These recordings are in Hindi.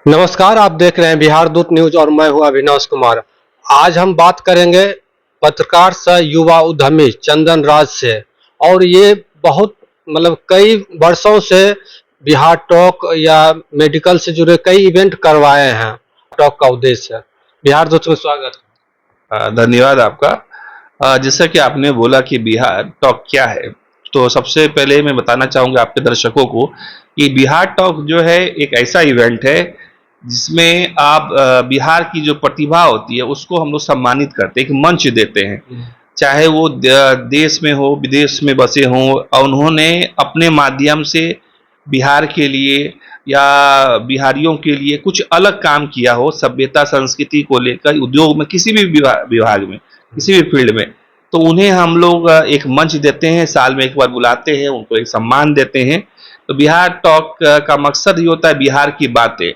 नमस्कार, आप देख रहे हैं बिहार दूत न्यूज और मैं हूं अविनाश कुमार। आज हम बात करेंगे पत्रकार सह युवा उद्यमी चंदन राज से। और ये बहुत कई वर्षों से बिहार टॉक या मेडिकल से जुड़े कई इवेंट करवाए हैं। टॉक का उद्देश्य बिहार दूत में स्वागत है। धन्यवाद आपका। जैसा कि आपने बोला कि बिहार टॉक क्या है, तो सबसे पहले मैं बताना चाहूँगा आपके दर्शकों को कि बिहार टॉक जो है एक ऐसा इवेंट है जिसमें आप बिहार की जो प्रतिभा होती है उसको हम लोग सम्मानित करते हैं, एक मंच देते हैं। चाहे वो देश में हो, विदेश में बसे हों, और उन्होंने अपने माध्यम से बिहार के लिए या बिहारियों के लिए कुछ अलग काम किया हो, सभ्यता संस्कृति को लेकर, उद्योग में, किसी भी विभाग में, किसी भी फील्ड में, तो उन्हें हम लोग एक मंच देते हैं, साल में एक बार बुलाते हैं, उनको एक सम्मान देते हैं। तो बिहार टॉक का मकसद ये होता है बिहार की बातें।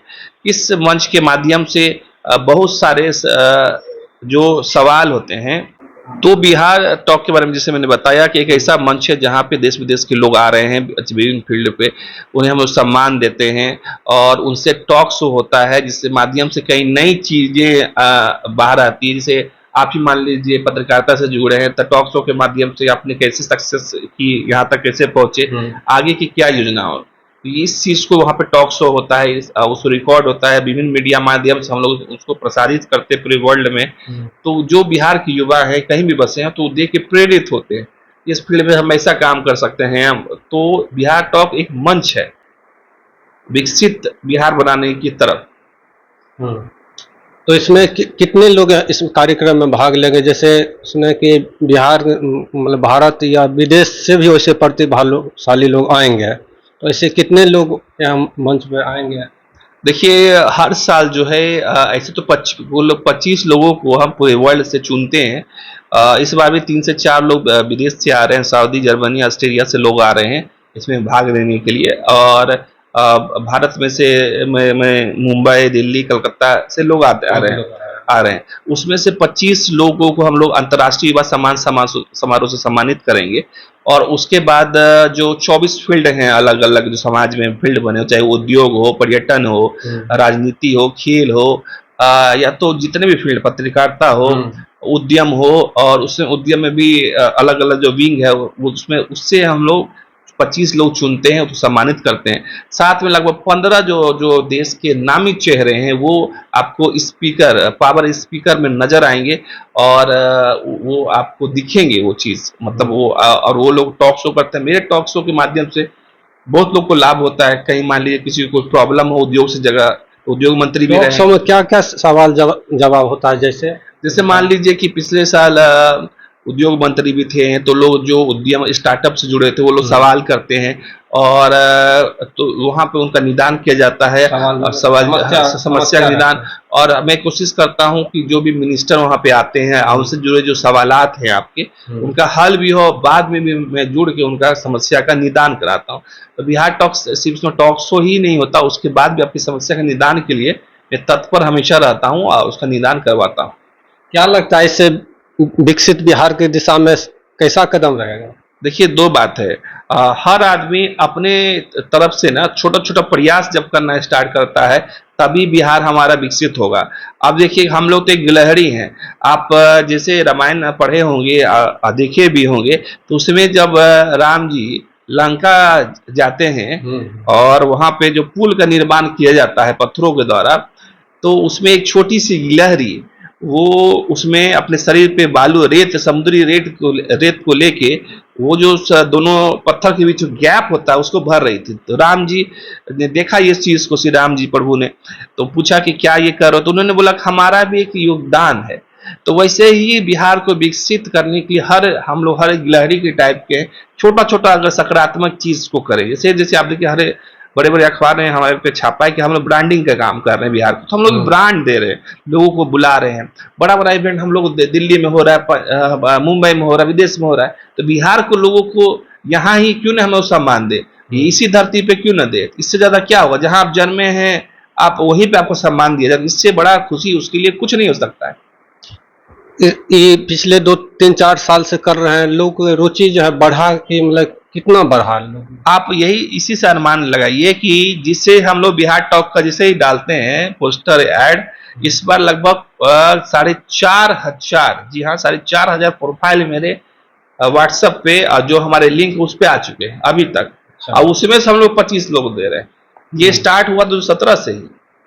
इस मंच के माध्यम से बहुत सारे जो सवाल होते हैं, तो बिहार टॉक के बारे में जैसे मैंने बताया कि एक ऐसा मंच है जहाँ पे देश विदेश के लोग आ रहे हैं विभिन्न फील्ड पे, उन्हें हम लोग सम्मान देते हैं और उनसे टॉक शो होता है जिसके माध्यम से कई नई चीजें बाहर आती है। जैसे आप ही मान लीजिए पत्रकारिता से जुड़े हैं, तो टॉक शो के माध्यम से आपने कैसे सक्सेस की, यहाँ तक कैसे पहुंचे, आगे की क्या योजना हो, तो इस चीज को वहाँ पे टॉक शो होता है, उसको रिकॉर्ड होता है, विभिन्न मीडिया माध्यम से हम लोग उसको प्रसारित करते हैं पूरे वर्ल्ड में। तो जो बिहार के युवा है कहीं भी बसे हैं तो देख के प्रेरित होते हैं, इस फील्ड में हम ऐसा काम कर सकते हैं। तो बिहार टॉक एक मंच है विकसित बिहार बनाने की तरफ। तो इसमें कितने लोग इस कार्यक्रम में भाग लेंगे? जैसे उसमें कि बिहार भारत या विदेश से भी वैसे प्रतिभाशाली लोग आएंगे, तो ऐसे कितने लोग यहाँ मंच पे आएंगे? देखिए, हर साल जो है ऐसे तो 25 लोगों को हम पूरे वर्ल्ड से चुनते हैं। इस बार भी 3 से 4 लोग विदेश से आ रहे हैं, सऊदी, जर्मनी, ऑस्ट्रेलिया से लोग आ रहे हैं इसमें भाग लेने के लिए। और भारत में से मैं मुंबई, दिल्ली, कलकत्ता से लोग आ रहे हैं। उसमें से 25 लोगों को हम लोग अंतर्राष्ट्रीय युवा सम्मान समारोह से सम्मानित करेंगे। और उसके बाद जो 24 फील्ड हैं अलग अलग जो समाज में फील्ड बने हो, चाहे उद्योग हो, पर्यटन हो, राजनीति हो, खेल हो, या तो जितने भी फील्ड, पत्रकारिता हो, उद्यम हो, और उसमें उद्यम में भी अलग अलग जो विंग है वो उसमें उससे हम लोग 25 लोग चुनते हैं, तो सम्मानित करते हैं। साथ में लगभग 15 जो देश के नामी चेहरे हैं वो आपको स्पीकर, पावर स्पीकर में नजर आएंगे और वो आपको दिखेंगे वो चीज, मतलब वो और वो लोग टॉक शो करते हैं। मेरे टॉक शो के माध्यम से बहुत लोग को लाभ होता है। कहीं मान लीजिए किसी को प्रॉब्लम हो उद्योग से, जगह उद्योग मंत्री भी रहे। में क्या क्या सवाल जवाब होता है? जैसे मान लीजिए कि पिछले साल उद्योग मंत्री भी थे, तो लोग जो उद्यम स्टार्टअप से जुड़े थे वो लोग सवाल करते हैं और तो वहां पे उनका निदान किया जाता है, समस्या का निदान। और मैं कोशिश करता हूं कि जो भी मिनिस्टर वहां पे आते हैं उनसे जुड़े जो सवालात हैं आपके, उनका हल भी हो, बाद में भी मैं जुड़ के उनका समस्या का निदान कराता हूँ। तो बिहार टॉक सिर्फ टॉक शो ही नहीं होता, उसके बाद भी आपकी समस्या के निदान के लिए मैं तत्पर हमेशा रहता हूँ और उसका निदान करवाता हूँ। क्या लगता है इससे विकसित बिहार की दिशा में कैसा कदम रहेगा? देखिए, 2 बात है। हर आदमी अपने तरफ से ना छोटा छोटा प्रयास जब करना स्टार्ट करता है तभी बिहार हमारा विकसित होगा। अब देखिए, हम लोग तो एक गिलहरी हैं। आप जैसे रामायण पढ़े होंगे, देखे भी होंगे, तो उसमें जब राम जी लंका जाते हैं और वहां पे जो पुल का निर्माण किया जाता है पत्थरों के द्वारा, तो उसमें एक छोटी सी गिलहरी वो उसमें अपने शरीर पे बालू, रेत, समुद्री रेत को लेके वो जो दोनों पत्थर के बीच गैप होता है उसको भर रही थी। तो राम जी ने देखा इस चीज को, श्री राम जी प्रभु ने, तो पूछा कि क्या ये करो, तो उन्होंने बोला हमारा भी एक योगदान है। तो वैसे ही बिहार को विकसित करने के लिए हम लोग हर गिलहरी के टाइप के छोटा छोटा अगर सकारात्मक चीज को करें, जैसे जैसे आप देखिए हर बड़े बड़े अखबार ने हमारे पे छापा है कि हम लोग ब्रांडिंग का काम कर रहे हैं बिहार को, तो हम लोग ब्रांड दे रहे हैं, लोगों को बुला रहे हैं। बड़ा बड़ा इवेंट हम लोग दिल्ली में हो रहा है, मुंबई में हो रहा है, विदेश में हो रहा है, तो बिहार को लोगों को यहाँ ही क्यों ना हम लोग सम्मान दे, इसी धरती पे क्यों ना दे? इससे ज्यादा क्या होगा? जहां आप जन्मे हैं आप वहीं पे आपको सम्मान दिया जाए, इससे बड़ा खुशी उसके लिए कुछ नहीं हो सकता है। ये पिछले 2-3-4 साल से कर रहे हैं लोग, रुचि जो है बढ़ा कि कितना बढ़ा लोग? आप यही इसी से अनुमान लगाइए कि जिससे हम लोग बिहार टॉक का जिसे ही डालते हैं पोस्टर ऐड, इस बार लगभग 4,500, जी हाँ 4,500 प्रोफाइल मेरे व्हाट्सएप पे जो हमारे लिंक उस पे आ चुके हैं अभी तक। और उसमें से हम लोग 25 लोग दे रहे हैं। ये स्टार्ट हुआ 2017 से ही।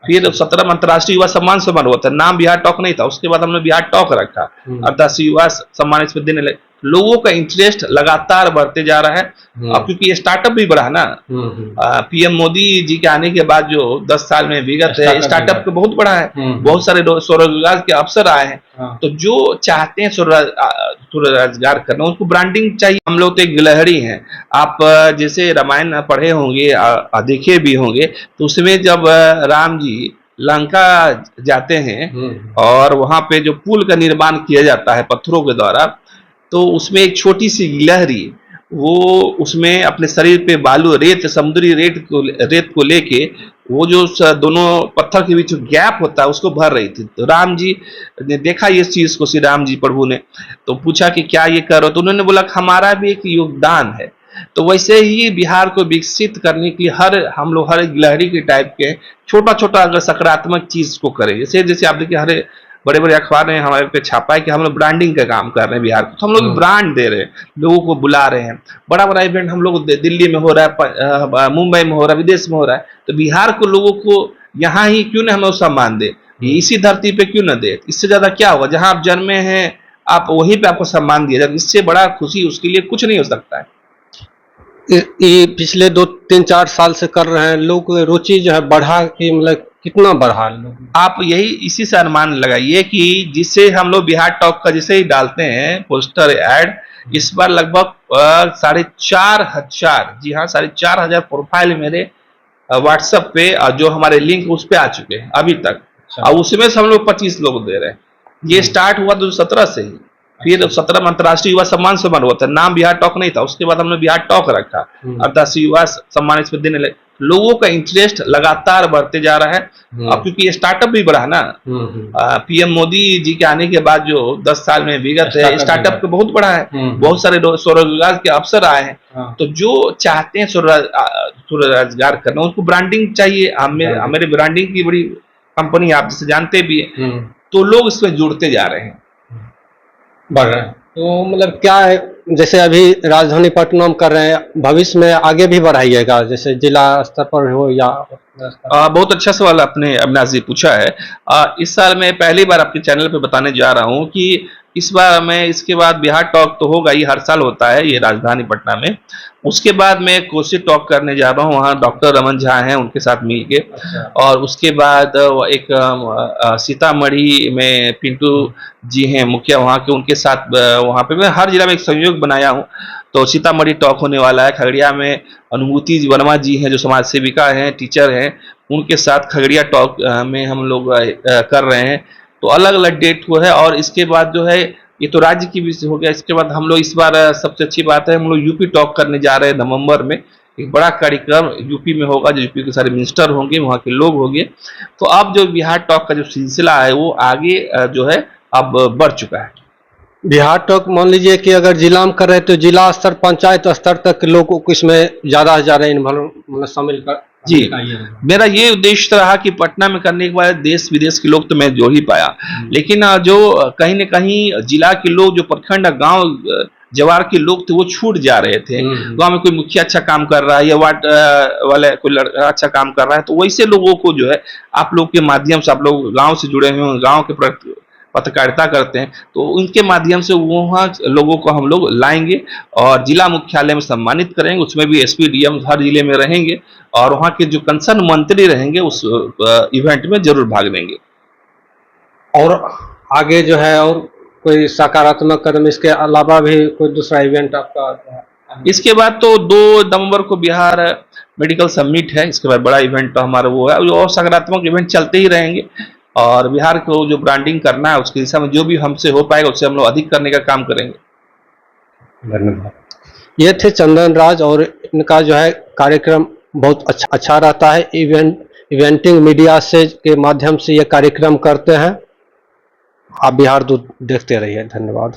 फिर 17 में अंतर्राष्ट्रीय युवा सम्मान समारोह हुआ था, नाम बिहार टॉक नहीं था, उसके बाद हमने बिहार टॉक रखा, अंतर्राष्ट्रीय युवा सम्मान इसमें देने लगे। लोगों का इंटरेस्ट लगातार बढ़ते जा रहा है। अब क्योंकि ये स्टार्टअप भी बढ़ा ना, पीएम मोदी जी के आने के बाद जो 10 साल में विगत है स्टार्टअप का बहुत बढ़ा है, बहुत सारे स्वरोजगार के अवसर आए हैं। तो जो चाहते हैं स्वरोजगार करना, उनको ब्रांडिंग चाहिए। हम लोग तो एक गिलहरी हैं। आप जैसे रामायण पढ़े होंगे, देखे भी होंगे, तो उसमें जब राम जी लंका जाते हैं और वहां पे जो पुल का निर्माण किया जाता है पत्थरों के द्वारा, तो उसमें एक छोटी सी गिलहरी वो उसमें अपने शरीर पे बालू रेत, समुद्री रेत को लेके वो जो दोनों पत्थर के बीच गैप होता है उसको भर रही थी। तो राम जी ने देखा इस चीज को, श्री राम जी प्रभु ने, तो पूछा कि क्या ये करो, तो उन्होंने बोला हमारा भी एक योगदान है। तो वैसे ही बिहार को विकसित करने की हम लोग हर गिलहरी के टाइप के छोटा छोटा अगर सकारात्मक चीज को करें, जैसे जैसे आप देखिए हर बड़े बड़े अखबार ने हमारे पे छापा है कि हम लोग ब्रांडिंग का काम कर रहे हैं बिहार को, तो हम लोग ब्रांड दे रहे हैं, लोगों को बुला रहे हैं। बड़ा बड़ा इवेंट हम लोग दिल्ली में हो रहा है, मुंबई में हो रहा है, विदेश में हो रहा है, तो बिहार को लोगों को यहाँ ही क्यों ना हम लोग सम्मान दे, इसी धरती पे क्यों ना दे। इससे ज्यादा क्या होगा, जहां आप जन्मे हैं आप वहीं पे आपको सम्मान दिया जाए, इससे बड़ा खुशी उसके लिए कुछ नहीं हो सकता है। ये पिछले 2-3-4 साल से कर रहे हैं, लोग रुचि जो है बढ़ा कि मतलब कितना बढ़ा लोग? आप यही इसी से अनुमान लगाइए कि जिससे हम लोग बिहार टॉक का जिसे ही डालते हैं पोस्टर ऐड, इस बार लगभग 4,500, जी हाँ 4,500 प्रोफाइल मेरे व्हाट्सएप पे जो हमारे लिंक उस पे आ चुके हैं अभी तक। और उसमें से हम लोग 25 लोग दे रहे हैं। ये स्टार्ट हुआ 2017 से ही। फिर 17 में अंतर्राष्ट्रीय युवा सम्मान समारोह हुआ था, नाम बिहार टॉक नहीं था, उसके बाद हमने बिहार टॉक रखा, अंतर्राष्ट्रीय युवा सम्मान इसमें देने लगे। लोगों का इंटरेस्ट लगातार बढ़ते जा रहा है। अब क्योंकि ये स्टार्टअप भी बढ़ा ना, पीएम मोदी जी के आने के बाद जो 10 साल में विगत है स्टार्टअप का बहुत बढ़ा है, बहुत सारे स्वरोजगार के अवसर आए हैं। तो जो चाहते हैं स्वरोजगार करना, उनको ब्रांडिंग चाहिए। हमारे ब्रांडिंग की बड़ी कंपनी आप जैसे जानते भी है, तो लोग इसमें जुड़ते जा रहे हैं, बढ़ रहे हैं। तो मतलब क्या है, जैसे अभी राजधानी पटना में कर रहे हैं, भविष्य में आगे भी बढ़ाइएगा, जैसे जिला स्तर पर हो या बहुत अच्छा सवाल आपने अविनाश जी पूछा है। इस साल मैं पहली बार आपके चैनल पे बताने जा रहा हूँ कि इस बार मैं, इसके बाद बिहार टॉक तो होगा, ये हर साल होता है ये राजधानी पटना में। उसके बाद मैं कोसी टॉक करने जा रहा हूँ, वहाँ डॉक्टर रमन झा हैं, उनके साथ मिल के। और उसके बाद एक सीतामढ़ी में पिंटू जी हैं मुखिया वहाँ के, उनके साथ वहाँ पे मैं हर जिला में एक संयोग बनाया हूँ। तो सीतामढ़ी टॉक होने वाला है। खगड़िया में अनुभूति वर्मा जी हैं जो समाज सेविका हैं, टीचर हैं, उनके साथ खगड़िया टॉक में हम लोग कर रहे हैं। तो अलग अलग डेट को है। और इसके बाद जो है, ये तो राज्य की विषय हो गया। इसके बाद हम लोग इस बार सबसे अच्छी बात है, हम लोग यूपी टॉक करने जा रहे हैं नवंबर में। एक बड़ा कार्यक्रम यूपी में होगा, जो यूपी के सारे मिनिस्टर होंगे, वहाँ के लोग होंगे। तो अब जो बिहार टॉक का जो सिलसिला है वो आगे जो है अब बढ़ चुका है। बिहार टॉक मान लीजिए कि अगर जिला में कर रहे हैं तो जिला स्तर, पंचायत स्तर तक के लोगों को इसमें ज्यादा से ज्यादा मतलब शामिल कर। जी, मेरा ये उद्देश्य रहा कि पटना में करने के बाद देश विदेश के लोग तो मैं जोड़ ही पाया, लेकिन जो कहीं न कहीं जिला के लोग, जो प्रखंड गांव जवार के लोग थे, वो छूट जा रहे थे। गांव में कोई मुखिया अच्छा काम कर रहा है या वार्ड वाले कोई लड़का अच्छा काम कर रहा है, तो वैसे लोगों को जो है आप लोग के माध्यम से, आप लोग गांव से जुड़े हुए हैं, गांव के पत्रकारिता करते हैं, तो उनके माध्यम से वहाँ लोगों को हम लोग लाएंगे और जिला मुख्यालय में सम्मानित करेंगे। उसमें भी एसपी डीएम हर जिले में रहेंगे और वहाँ के जो कंसर्न मंत्री रहेंगे उस इवेंट में जरूर भाग लेंगे। और आगे जो है और कोई सकारात्मक कदम इसके अलावा भी कोई दूसरा इवेंट आपका? इसके बाद तो 2 नवंबर को बिहार मेडिकल समिट है, इसके बाद बड़ा इवेंट तो हमारा वो है, और सकारात्मक इवेंट चलते ही रहेंगे। और बिहार को जो ब्रांडिंग करना है उसके दिशा में जो भी हमसे हो पाएगा उससे हम लोग अधिक करने का काम करेंगे। धन्यवाद। ये थे चंदन राज, और इनका जो है कार्यक्रम बहुत अच्छा रहता है। इवेंटिंग मीडिया से के माध्यम से ये कार्यक्रम करते हैं। आप बिहार दूत देखते रहिए। धन्यवाद।